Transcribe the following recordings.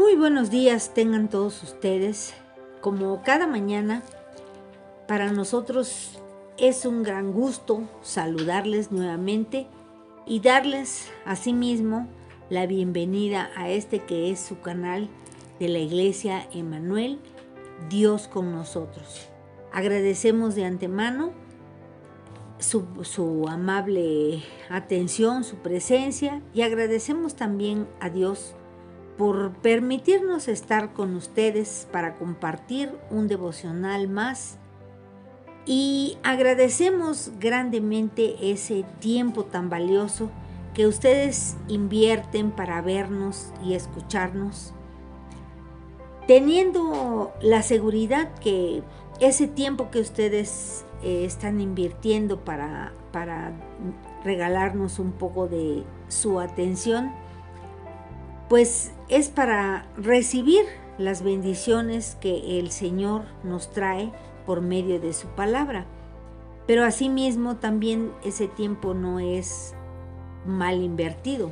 Muy buenos días tengan todos ustedes. Como cada mañana, para nosotros es un gran gusto saludarles nuevamente y darles asimismo la bienvenida a este que es su canal de la Iglesia Emmanuel, Dios con nosotros. Agradecemos de antemano su amable atención, su presencia, y agradecemos también a Dios por permitirnos estar con ustedes para compartir un devocional más, y agradecemos grandemente ese tiempo tan valioso que ustedes invierten para vernos y escucharnos, teniendo la seguridad que ese tiempo que ustedes están invirtiendo para regalarnos un poco de su atención, pues es para recibir las bendiciones que el Señor nos trae por medio de su palabra. Pero asimismo también ese tiempo no es mal invertido,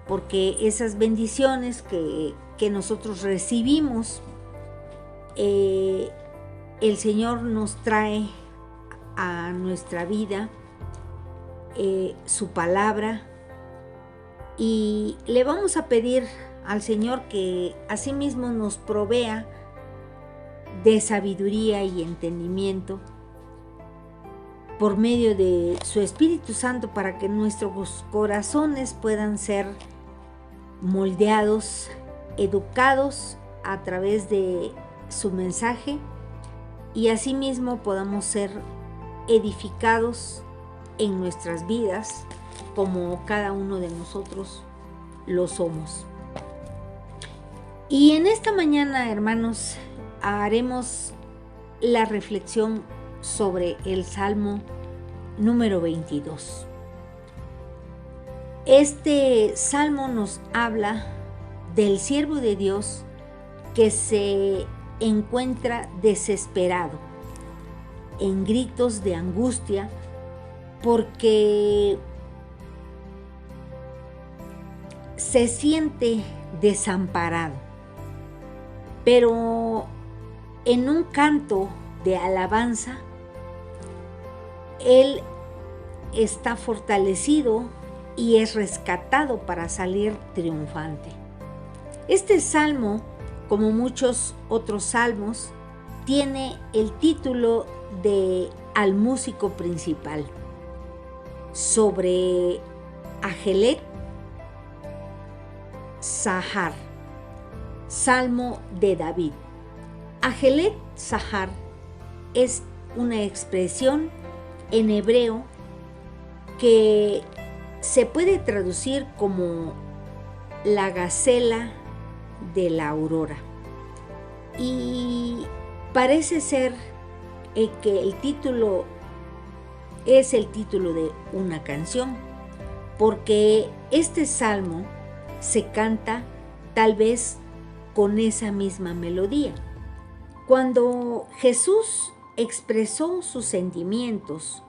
porque esas bendiciones que nosotros recibimos, el Señor nos trae a nuestra vida su palabra, y le vamos a pedir al Señor que asimismo nos provea de sabiduría y entendimiento por medio de su Espíritu Santo, para que nuestros corazones puedan ser moldeados, educados a través de su mensaje, y asimismo podamos ser edificados en nuestras vidas como cada uno de nosotros lo somos. Y en esta mañana, hermanos, haremos la reflexión sobre el Salmo número 22. Este salmo nos habla del siervo de Dios que se encuentra desesperado, en gritos de angustia, porque se siente desamparado. Pero en un canto de alabanza, él está fortalecido y es rescatado para salir triunfante. Este salmo, como muchos otros salmos, tiene el título de Al músico principal, sobre Ajelet Sahar, Salmo de David. Ajelet Sahar es una expresión en hebreo que se puede traducir como la gacela de la aurora, y parece ser que el título es el título de una canción, porque este salmo se canta tal vez con esa misma melodía. Cuando Jesús expresó sus sentimientos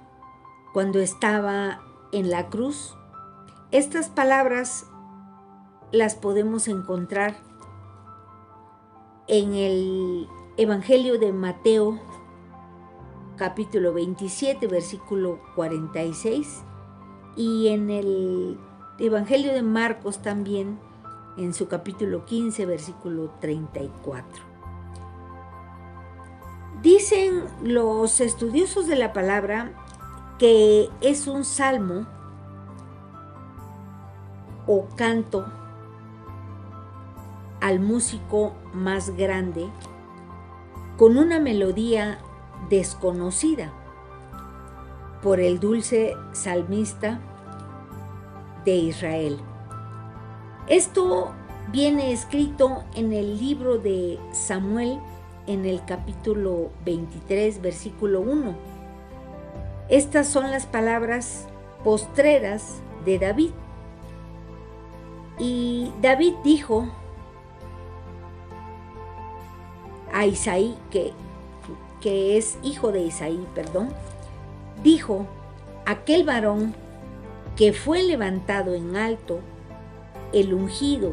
cuando estaba en la cruz, estas palabras las podemos encontrar en el Evangelio de Mateo, capítulo 27, versículo 46, y en el Evangelio de Marcos también, en su capítulo 15, versículo 34. Dicen los estudiosos de la palabra que es un salmo o canto al músico más grande, con una melodía desconocida por el dulce salmista de Israel. Esto viene escrito en el libro de Samuel, en el capítulo 23, versículo 1. Estas son las palabras postreras de David. Y David dijo a Isaí, que es hijo de Isaí, dijo: aquel varón que fue levantado en alto, el ungido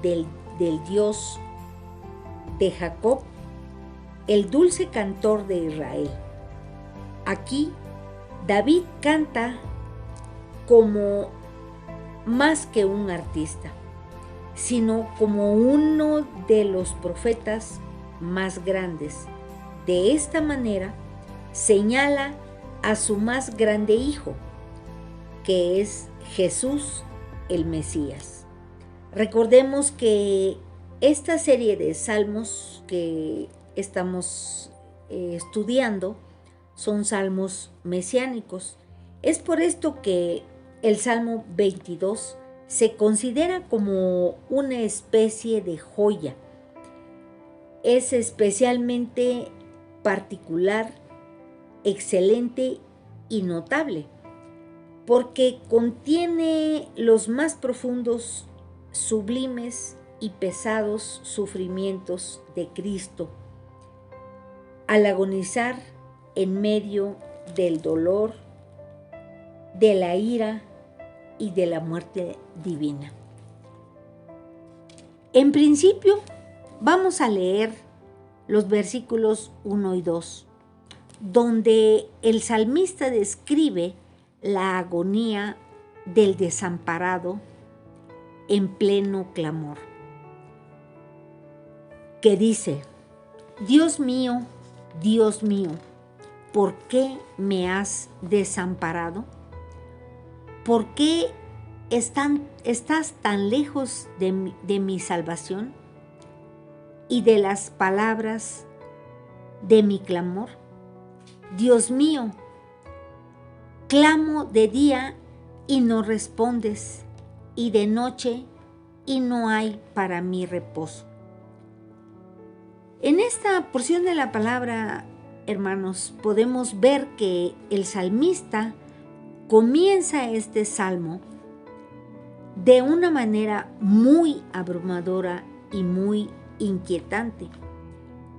del del Dios de Jacob, el dulce cantor de Israel. Aquí David canta como más que un artista, sino como uno de los profetas más grandes. De esta manera señala a su más grande hijo, que es Jesús el Mesías. Recordemos que esta serie de salmos que estamos estudiando son salmos mesiánicos. Es por esto que el Salmo 22 se considera como una especie de joya. Es especialmente particular, excelente y notable, porque contiene los más profundos, sublimes y pesados sufrimientos de Cristo al agonizar en medio del dolor, de la ira y de la muerte divina. En principio, vamos a leer los versículos 1 y 2, donde el salmista describe la agonía del desamparado en pleno clamor, que dice: Dios mío, ¿por qué me has desamparado? ¿Por qué estás tan lejos de mi salvación y de las palabras de mi clamor? Dios mío, clamo de día y no respondes, y de noche y no hay para mí reposo. En esta porción de la palabra, hermanos, podemos ver que el salmista comienza este salmo de una manera muy abrumadora y muy inquietante.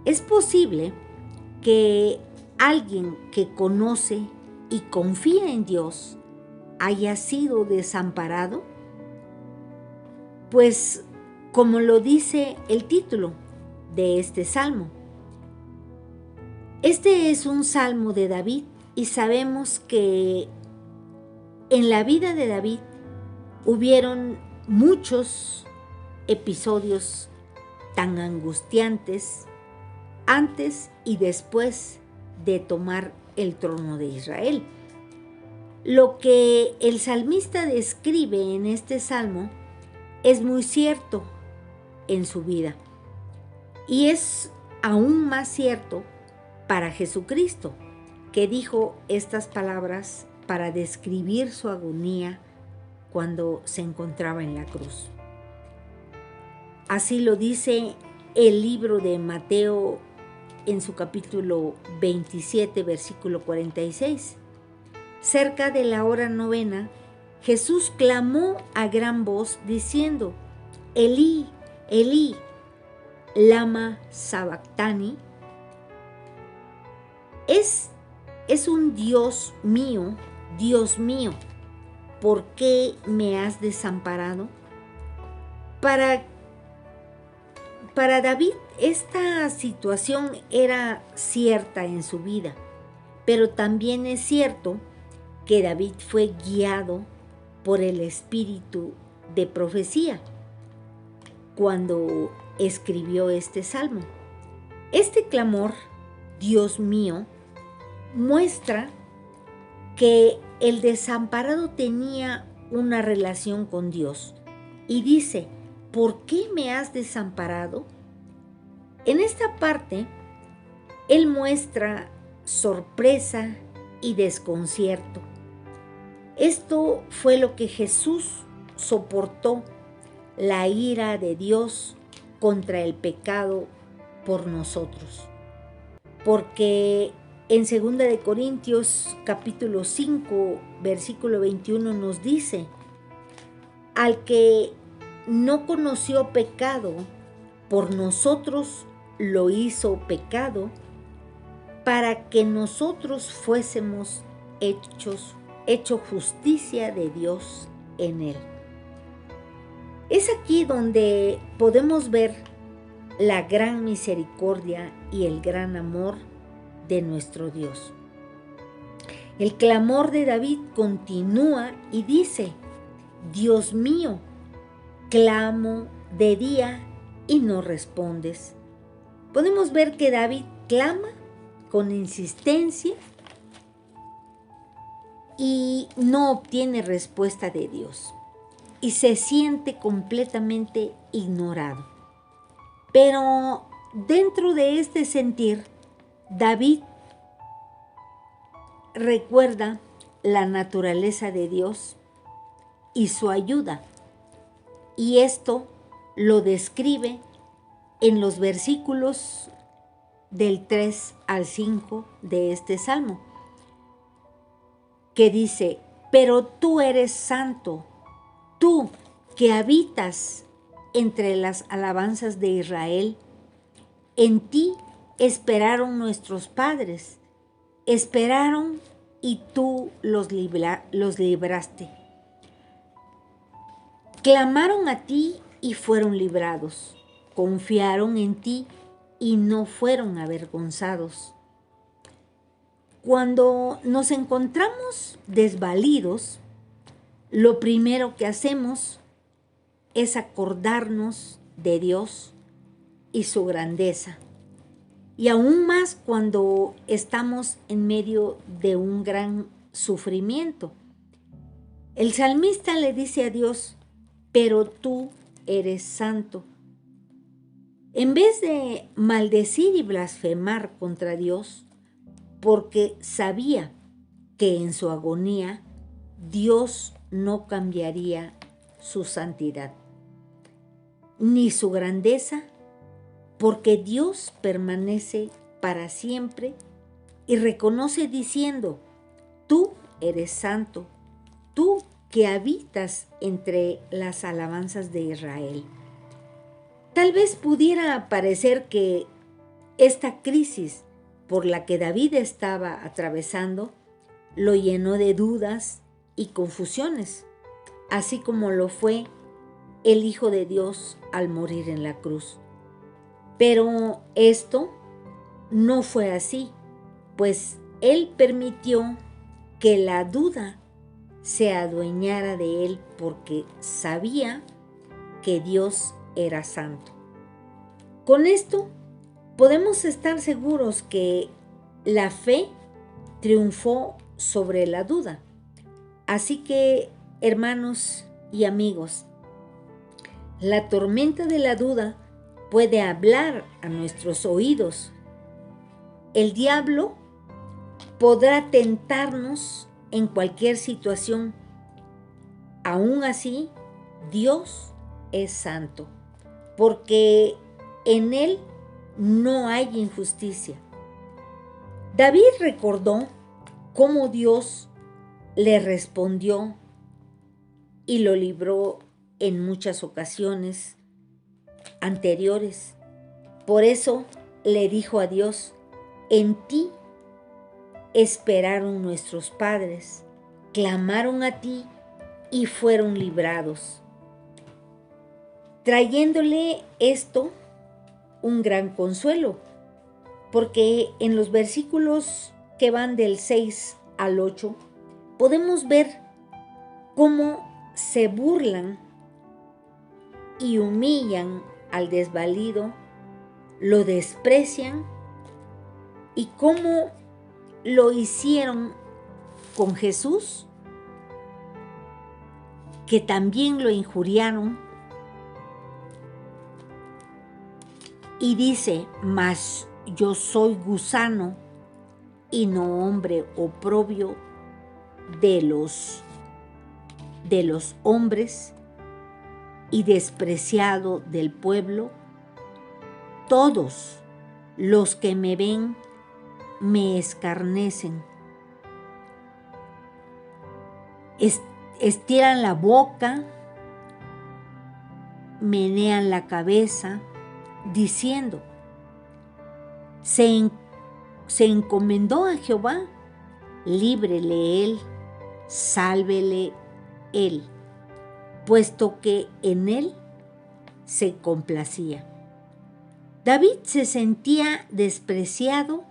Es posible que alguien que conoce y confía en Dios haya sido desamparado, pues como lo dice el título de este salmo. Este es un salmo de David y sabemos que en la vida de David hubieron muchos episodios tan angustiantes antes y después de tomar el trono de Israel. Lo que el salmista describe en este salmo es muy cierto en su vida y es aún más cierto para Jesucristo, que dijo estas palabras para describir su agonía cuando se encontraba en la cruz. Así lo dice el libro de Mateo en su capítulo 27, versículo 46. Cerca de la hora novena, Jesús clamó a gran voz diciendo: Elí, Elí, lama sabactani. Es un Dios mío, ¿por qué me has desamparado? Para David, esta situación era cierta en su vida, pero también es cierto que David fue guiado por el espíritu de profecía cuando escribió este salmo. Este clamor, Dios mío, muestra que el desamparado tenía una relación con Dios y dice: ¿por qué me has desamparado? En esta parte, él muestra sorpresa y desconcierto. Esto fue lo que Jesús soportó, la ira de Dios contra el pecado por nosotros. Porque en 2 de Corintios capítulo 5, versículo 21 nos dice: al que no conoció pecado, por nosotros lo hizo pecado, para que nosotros fuésemos hecho justicia de Dios en él. Es aquí donde podemos ver la gran misericordia y el gran amor de nuestro Dios. El clamor de David continúa y dice: Dios mío, clamo de día y no respondes. Podemos ver que David clama con insistencia y no obtiene respuesta de Dios y se siente completamente ignorado. Pero dentro de este sentir, David recuerda la naturaleza de Dios y su ayuda, y esto lo describe en los versículos del 3 al 5 de este salmo, que dice: pero tú eres santo, tú que habitas entre las alabanzas de Israel, en ti esperaron nuestros padres, esperaron y tú los libraste. Clamaron a ti y fueron librados, confiaron en ti y no fueron avergonzados. Cuando nos encontramos desvalidos, lo primero que hacemos es acordarnos de Dios y su grandeza. Y aún más cuando estamos en medio de un gran sufrimiento. El salmista le dice a Dios: pero tú eres santo. En vez de maldecir y blasfemar contra Dios, porque sabía que en su agonía Dios no cambiaría su santidad, ni su grandeza, porque Dios permanece para siempre, y reconoce diciendo: tú eres santo, tú que habitas entre las alabanzas de Israel. Tal vez pudiera parecer que esta crisis por la que David estaba atravesando lo llenó de dudas y confusiones, así como lo fue el Hijo de Dios al morir en la cruz. Pero esto no fue así, pues Él permitió que la duda se adueñara de Él porque sabía que Dios era santo. Con esto podemos estar seguros que la fe triunfó sobre la duda. Así que, hermanos y amigos, la tormenta de la duda puede hablar a nuestros oídos. El diablo podrá tentarnos en cualquier situación. Aún así, Dios es santo, porque en Él no hay injusticia. David recordó cómo Dios le respondió y lo libró en muchas ocasiones anteriores. Por eso le dijo a Dios: en ti esperaron nuestros padres, clamaron a ti y fueron librados. Trayéndole esto un gran consuelo, porque en los versículos que van del 6 al 8 podemos ver cómo se burlan y humillan al desvalido, lo desprecian, y cómo lo hicieron con Jesús, que también lo injuriaron. Y dice: mas yo soy gusano y no hombre oprobio de los hombres y despreciado del pueblo. Todos los que me ven me escarnecen. Estiran la boca, menean la cabeza, diciendo: se encomendó a Jehová, líbrele él, sálvele él. puesto que en él se complacía. David se sentía despreciado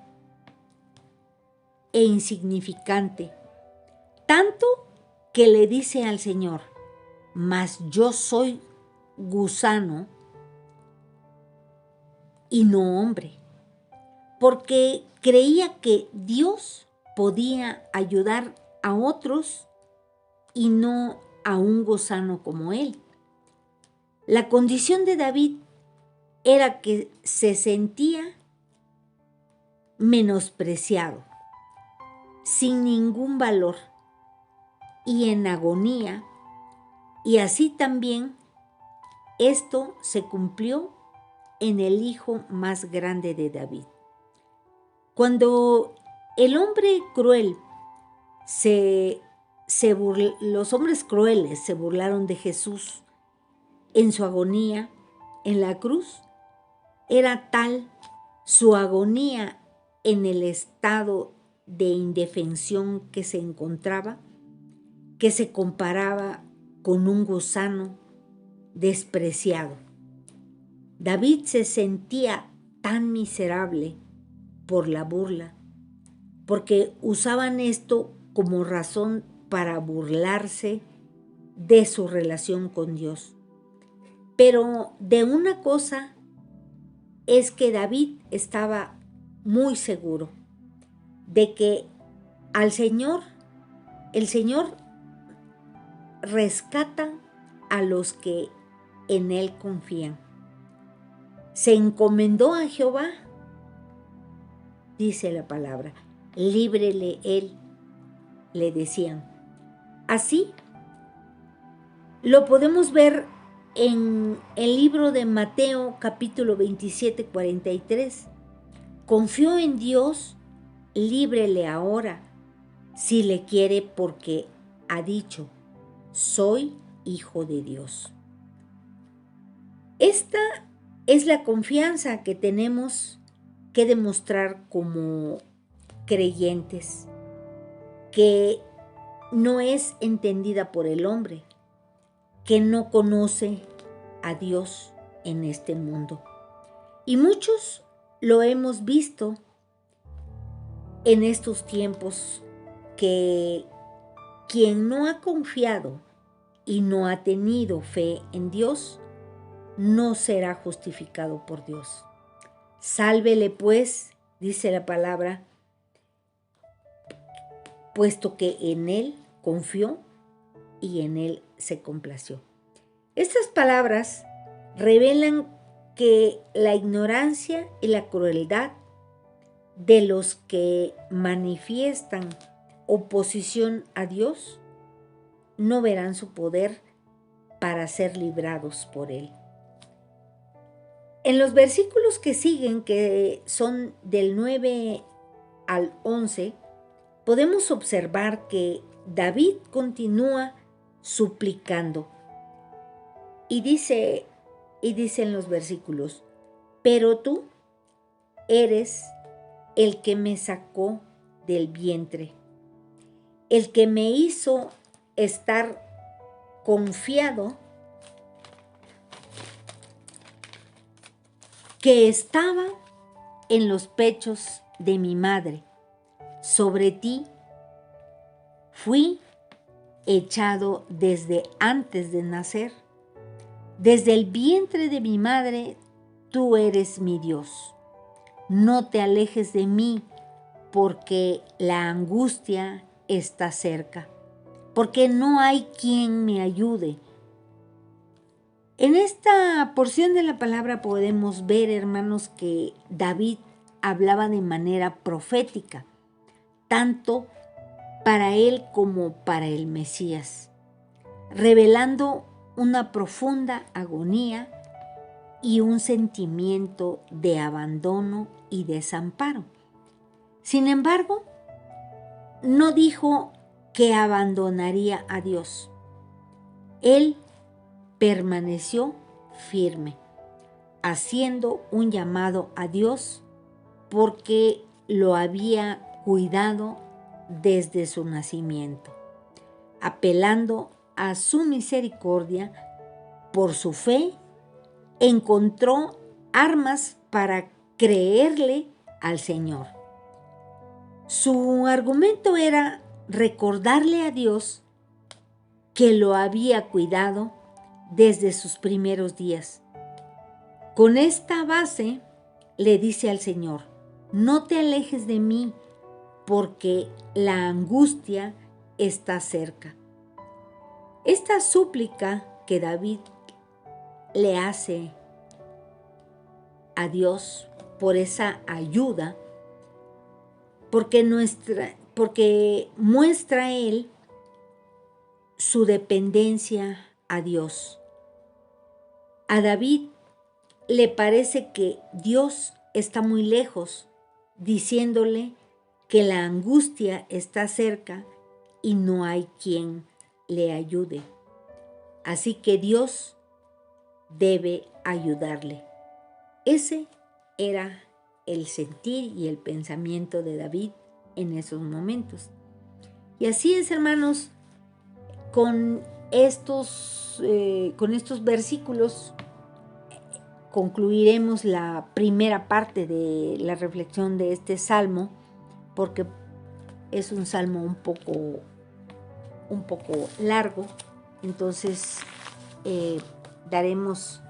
e insignificante, tanto que le dice al Señor: mas yo soy gusano y no hombre, porque creía que Dios podía ayudar a otros y no a un gusano como él. La condición de David era que se sentía menospreciado, sin ningún valor y en agonía, y así también esto se cumplió en el hijo más grande de David. Cuando el hombre cruel los hombres crueles se burlaron de Jesús en su agonía en la cruz, era tal su agonía en el estado de indefensión que se encontraba, que se comparaba con un gusano despreciado. David se sentía tan miserable por la burla, porque usaban esto como razón para burlarse de su relación con Dios. Pero de una cosa es que David estaba muy seguro de que el Señor rescata a los que en Él confían. Se encomendó a Jehová, dice la palabra, líbrele Él, le decían. Así lo podemos ver en el libro de Mateo capítulo 27, 43. Confió en Dios, líbrele ahora, si le quiere, porque ha dicho: soy hijo de Dios. Esta es la confianza que tenemos que demostrar como creyentes, que no es entendida por el hombre, que no conoce a Dios en este mundo. Y muchos lo hemos visto en estos tiempos, que quien no ha confiado y no ha tenido fe en Dios, no será justificado por Dios. Sálvele pues, dice la palabra, puesto que en Él confió y en Él se complació. Estas palabras revelan que la ignorancia y la crueldad de los que manifiestan oposición a Dios no verán su poder para ser librados por Él. En los versículos que siguen, que son del 9 al 11, podemos observar que David continúa suplicando. Y dice en los versículos: pero tú eres el que me sacó del vientre, el que me hizo estar confiado que estaba en los pechos de mi madre. Sobre ti fui echado desde antes de nacer. Desde el vientre de mi madre, tú eres mi Dios. No te alejes de mí, porque la angustia está cerca, porque no hay quien me ayude. En esta porción de la palabra podemos ver, hermanos, que David hablaba de manera profética, tanto para él como para el Mesías, revelando una profunda agonía y un sentimiento de abandono y desamparo. Sin embargo, no dijo que abandonaría a Dios. Él permaneció firme, haciendo un llamado a Dios porque lo había cuidado desde su nacimiento, apelando a su misericordia, por su fe, encontró armas para creerle al Señor. Su argumento era recordarle a Dios que lo había cuidado desde sus primeros días. Con esta base le dice al Señor: no te alejes de mí, porque la angustia está cerca. Esta súplica que David le hace a Dios por esa ayuda, porque muestra él su dependencia a Dios. A David le parece que Dios está muy lejos, diciéndole que la angustia está cerca y no hay quien le ayude. Así que Dios debe ayudarle. Ese era el sentir y el pensamiento de David en esos momentos. Y así es, hermanos, con estos versículos concluiremos la primera parte de la reflexión de este salmo, porque es un salmo un poco largo. Entonces daremos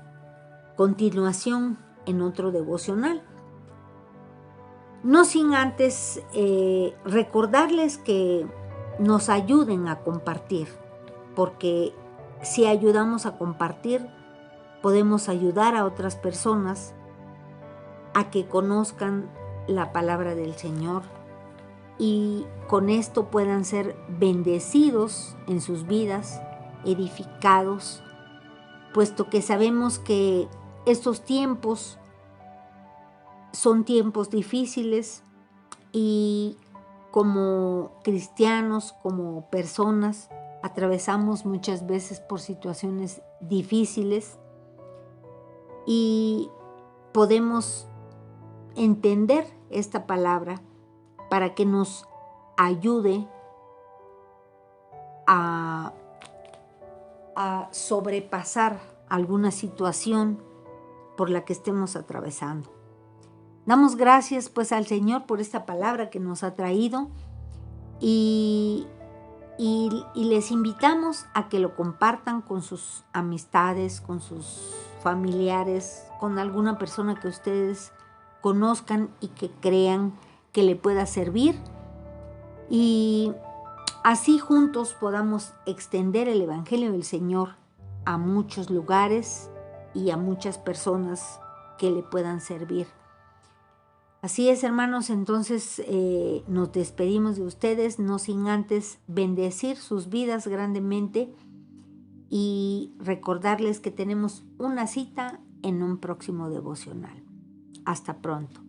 continuación en otro devocional. No sin antes recordarles que nos ayuden a compartir, porque si ayudamos a compartir, podemos ayudar a otras personas a que conozcan la palabra del Señor y con esto puedan ser bendecidos en sus vidas, edificados, puesto que sabemos que estos tiempos son tiempos difíciles y como cristianos, como personas, atravesamos muchas veces por situaciones difíciles y podemos entender esta palabra para que nos ayude a sobrepasar alguna situación por la que estemos atravesando. Damos gracias pues al Señor por esta palabra que nos ha traído y les invitamos a que lo compartan con sus amistades, con sus familiares, con alguna persona que ustedes conozcan y que crean que le pueda servir, y así juntos podamos extender el Evangelio del Señor a muchos lugares y a muchas personas que le puedan servir. Así es, hermanos, entonces nos despedimos de ustedes, no sin antes bendecir sus vidas grandemente y recordarles que tenemos una cita en un próximo devocional. Hasta pronto.